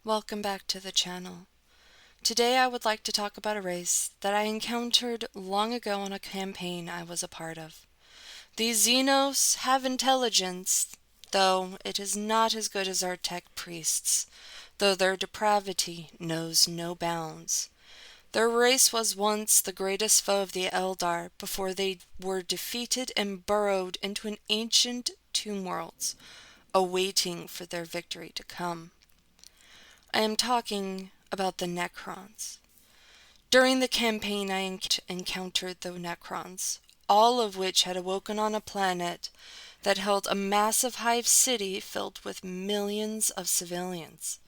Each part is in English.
Welcome back to the channel. Today I would like to talk about a race that I encountered long ago on a campaign I was a part of. These Xenos have intelligence, though it is not as good as our tech priests, though their depravity knows no bounds. Their race was once the greatest foe of the Eldar before they were defeated and burrowed into an ancient tomb worlds, awaiting for their victory to come. I am talking about the Necrons. During the campaign I encountered the Necrons, all of which had awoken on a planet that held a massive hive city filled with millions of civilians.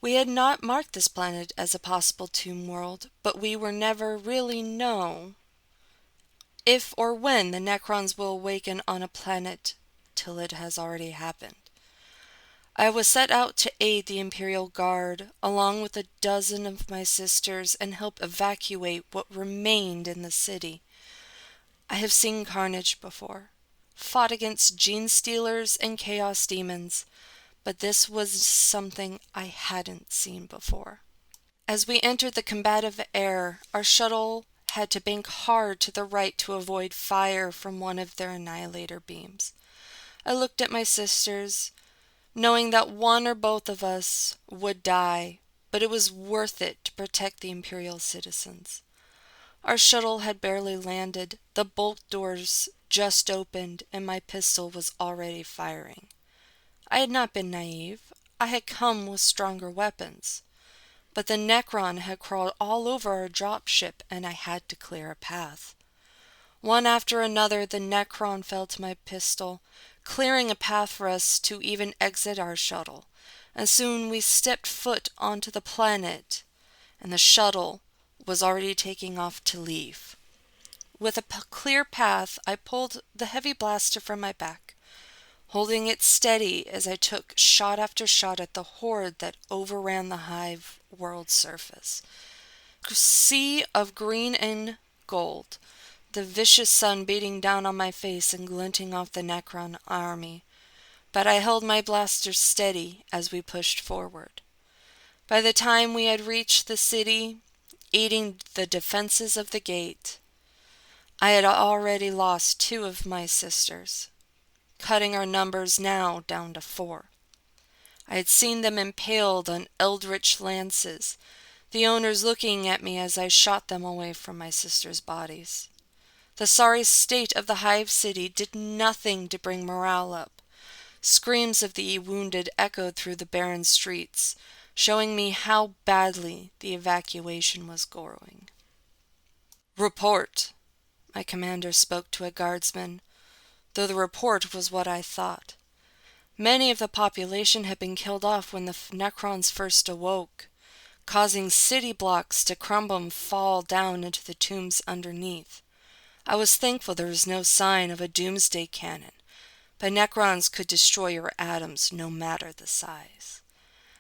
We had not marked this planet as a possible tomb world, but we were never really know if or when the Necrons will awaken on a planet till it has already happened. I was set out to aid the Imperial Guard, along with a dozen of my sisters, and help evacuate what remained in the city. I have seen carnage before, fought against gene stealers and chaos demons, but this was something I hadn't seen before. As we entered the combative air, our shuttle had to bank hard to the right to avoid fire from one of their annihilator beams. I looked at my sisters, knowing that one or both of us would die, but it was worth it to protect the Imperial citizens. Our shuttle had barely landed, the bolt doors just opened, and my pistol was already firing. I had not been naive. I had come with stronger weapons. But the Necron had crawled all over our dropship, and I had to clear a path. One after another, the Necron fell to my pistol, clearing a path for us to even exit our shuttle, and soon we stepped foot onto the planet, and the shuttle was already taking off to leave. With a clear path, I pulled the heavy blaster from my back, holding it steady as I took shot after shot at the horde that overran the hive world surface. A sea of green and gold, the vicious sun beating down on my face and glinting off the Necron army, but I held my blaster steady as we pushed forward. By the time we had reached the city, aiding the defenses of the gate, I had already lost 2 of my sisters, cutting our numbers now down to 4. I had seen them impaled on eldritch lances, the owners looking at me as I shot them away from my sisters' bodies. The sorry state of the hive city did nothing to bring morale up. Screams of the wounded echoed through the barren streets, showing me how badly the evacuation was going. "Report," my commander spoke to a guardsman, though the report was what I thought. Many of the population had been killed off when the Necrons first awoke, causing city blocks to crumble and fall down into the tombs underneath. I was thankful there was no sign of a doomsday cannon, but Necrons could destroy your atoms no matter the size.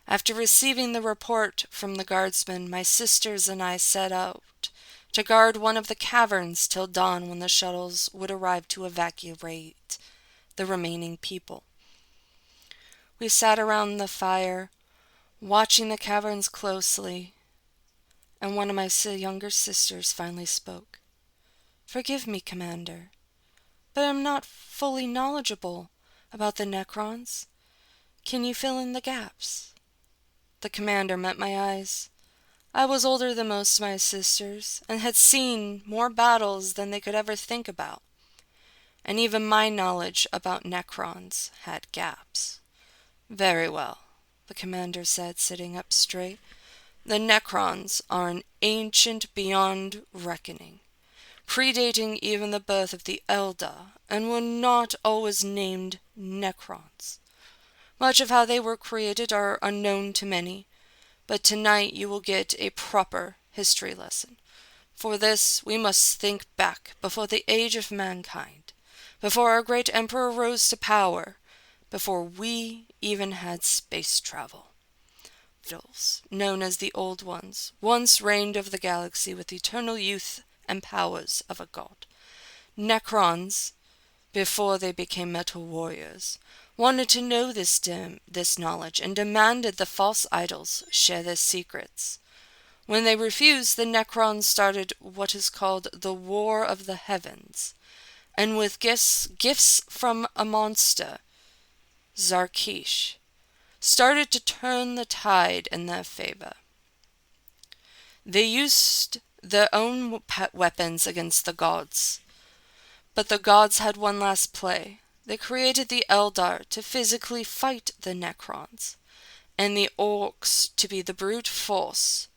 After receiving the report from the guardsmen, my sisters and I set out to guard one of the caverns till dawn, when the shuttles would arrive to evacuate the remaining people. We sat around the fire, watching the caverns closely, and one of my younger sisters finally spoke. "Forgive me, Commander, but I'm not fully knowledgeable about the Necrons. Can you fill in the gaps?" The commander met my eyes. I was older than most of my sisters, and had seen more battles than they could ever think about. And even my knowledge about Necrons had gaps. "Very well," the commander said, sitting up straight. "The Necrons are an ancient beyond reckoning, predating even the birth of the Eldar, and were not always named Necrons. Much of how they were created are unknown to many, but tonight you will get a proper history lesson. For this we must think back before the age of mankind, before our great emperor rose to power, before we even had space travel. Idols, known as the Old Ones, once reigned over the galaxy with eternal youth and powers of a god. Necrons, before they became metal warriors, wanted to know this knowledge and demanded the false idols share their secrets. When they refused, the Necrons started what is called the War of the Heavens, and with gifts from a monster, Zarkish, started to turn the tide in their favor. They used their own weapons against the gods, but the gods had one last play. They created the Eldar to physically fight the Necrons, and the Orcs to be the brute force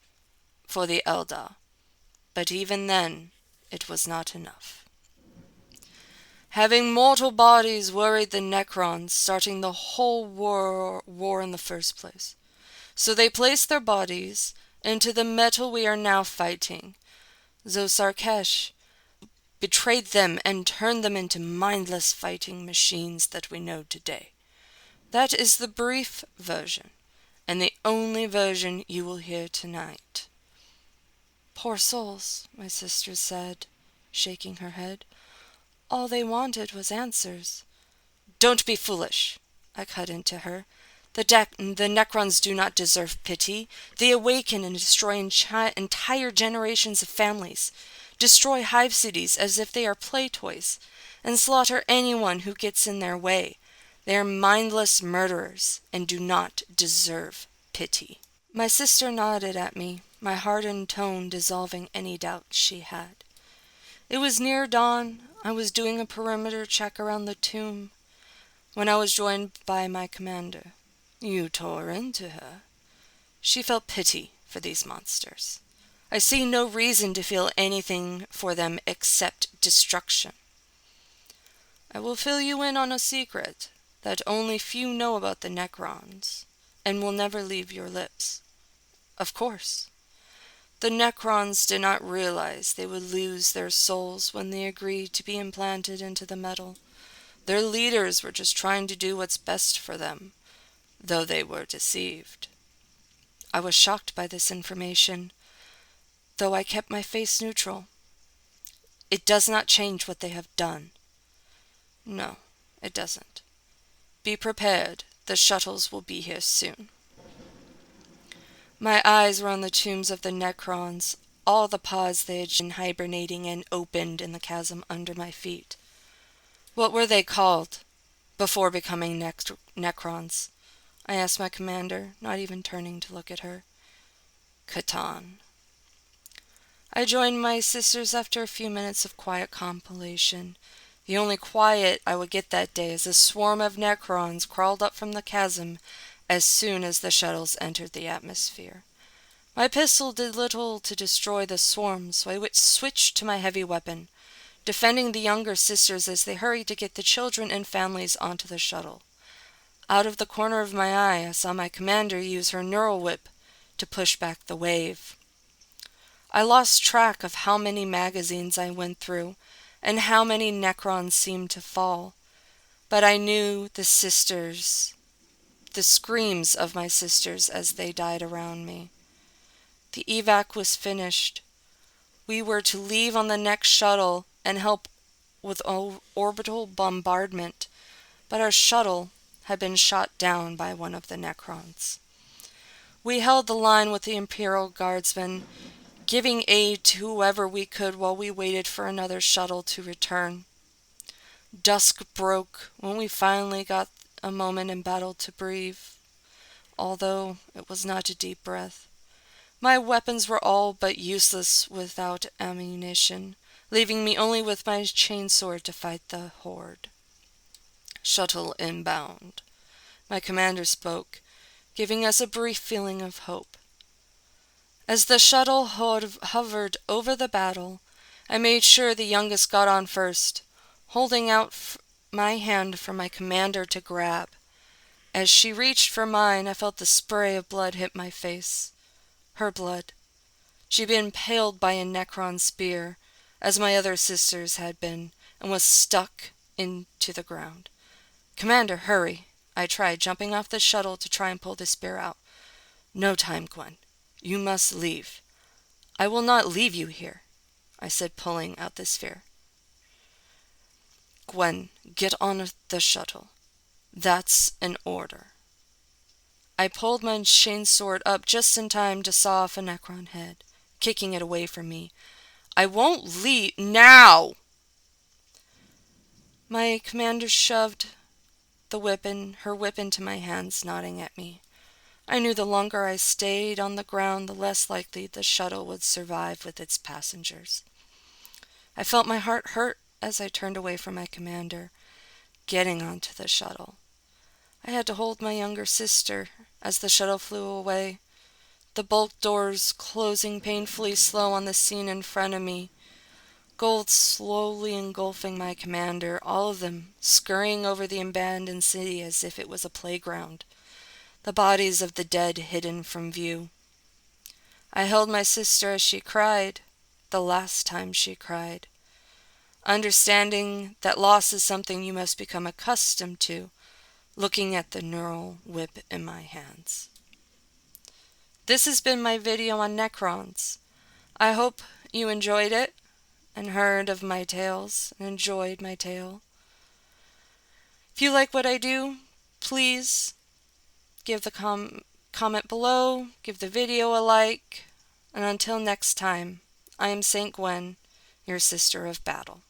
for the Eldar. But even then, it was not enough. Having mortal bodies worried the Necrons, starting the whole war in the first place. So they placed their bodies into the metal we are now fighting. Zarkesh betrayed them and turned them into mindless fighting machines that we know today. That is the brief version, and the only version you will hear tonight. Poor souls, my sister said, shaking her head. All they wanted was answers. Don't be foolish, I cut into her. The Necrons do not deserve pity. They awaken and destroy entire generations of families, destroy hive cities as if they are play toys, and slaughter anyone who gets in their way. They are mindless murderers and do not deserve pity. My sister nodded at me, my hardened tone dissolving any doubt she had. It was near dawn. I was doing a perimeter check around the tomb when I was joined by my commander. You tore into her. She felt pity for these monsters. I see no reason to feel anything for them except destruction. I will fill you in on a secret that only few know about the Necrons, and will never leave your lips. Of course. The Necrons did not realize they would lose their souls when they agreed to be implanted into the metal. Their leaders were just trying to do what's best for them, though they were deceived. I was shocked by this information, though I kept my face neutral. It does not change what they have done. No, it doesn't. Be prepared. The shuttles will be here soon. My eyes were on the tombs of the Necrons. All the pods they had been hibernating in opened in the chasm under my feet. What were they called before becoming Necrons? I asked my commander, not even turning to look at her. Catan. I joined my sisters after a few minutes of quiet compilation. The only quiet I would get that day as a swarm of Necrons crawled up from the chasm as soon as the shuttles entered the atmosphere. My pistol did little to destroy the swarm, so I switched to my heavy weapon, defending the younger sisters as they hurried to get the children and families onto the shuttle. Out of the corner of my eye, I saw my commander use her neural whip to push back the wave. I lost track of how many magazines I went through and how many Necrons seemed to fall, but I knew the screams of my sisters as they died around me. The evac was finished. We were to leave on the next shuttle and help with orbital bombardment, but our shuttle had been shot down by one of the Necrons. We held the line with the Imperial Guardsmen, giving aid to whoever we could while we waited for another shuttle to return. Dusk broke when we finally got a moment in battle to breathe, although it was not a deep breath. My weapons were all but useless without ammunition, leaving me only with my chainsword to fight the horde. Shuttle inbound. My commander spoke, giving us a brief feeling of hope. As the shuttle hovered over the battle, I made sure the youngest got on first, holding out my hand for my commander to grab. As she reached for mine, I felt the spray of blood hit my face. Her blood. She'd been impaled by a Necron spear, as my other sisters had been, and was stuck into the ground. Commander, hurry! I tried, jumping off the shuttle to try and pull the spear out. No time, Gwen. You must leave. I will not leave you here, I said, pulling out the spear. Gwen, get on the shuttle. That's an order. I pulled my chainsword up just in time to saw off a Necron head, kicking it away from me. I won't leave now! My commander shoved her whip into my hands, nodding at me. I knew the longer I stayed on the ground, the less likely the shuttle would survive with its passengers. I felt my heart hurt as I turned away from my commander, getting onto the shuttle. I had to hold my younger sister as the shuttle flew away, the bulk doors closing painfully slow on the scene in front of me, gold slowly engulfing my commander, all of them scurrying over the abandoned city as if it was a playground, the bodies of the dead hidden from view. I held my sister as she cried, the last time she cried, understanding that loss is something you must become accustomed to, looking at the neural whip in my hands. This has been my video on Necrons. I hope you enjoyed it and heard of my tales and enjoyed my tale. If you like what I do, please give the comment below, give the video a like, and until next time, I am St. Gwen, your sister of battle.